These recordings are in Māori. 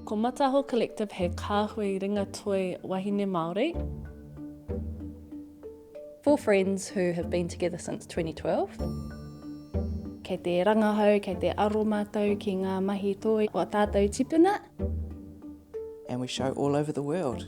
Ko Mataaho Collective he kāhui ringa toi wahine Māori. 4 friends who have been together since 2012. Kei te rangahau, kei te aro mātou ki ngā mahi toi o tātou tipuna. And we show all over the world.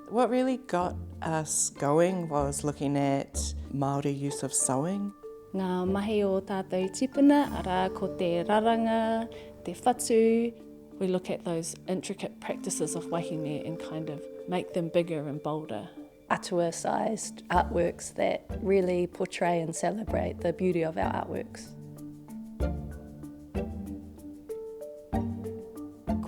What really got us going was looking at Māori use of sewing. Ngā mahi o tātou tipuna, ara ko te raranga, te whatu. We look at those intricate practices of wahine and kind of make them bigger and bolder. Atua-sized artworks that really portray and celebrate the beauty of our artworks.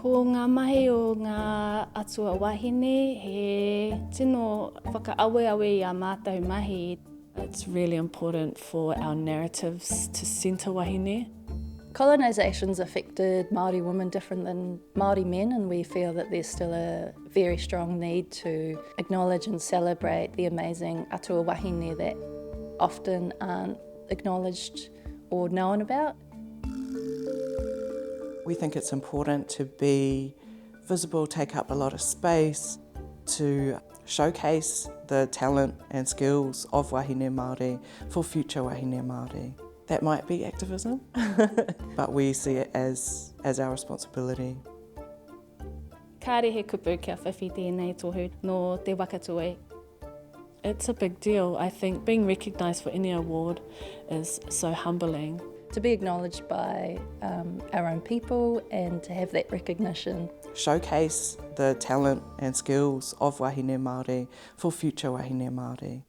Ko ngā mahi o ngā atua wahine, he tino whakaawe-awe i a mātou mahi. It's really important for our narratives to centre wahine. Colonisation's affected Māori women different than Māori men, and we feel that there's still a very strong need to acknowledge and celebrate the amazing atua wahine that often aren't acknowledged or known about. We think it's important to be visible, take up a lot of space, to showcase the talent and skills of wahine Māori for future wahine Māori. That might be activism, but we see it as our responsibility. Kāre he kupu kia whiwhi tēnei tohu no te wakatue. It's a big deal. I think being recognised for any award is so humbling. To be acknowledged by our own people and to have that recognition. Showcase the talent and skills of wahine Māori for future wahine Māori.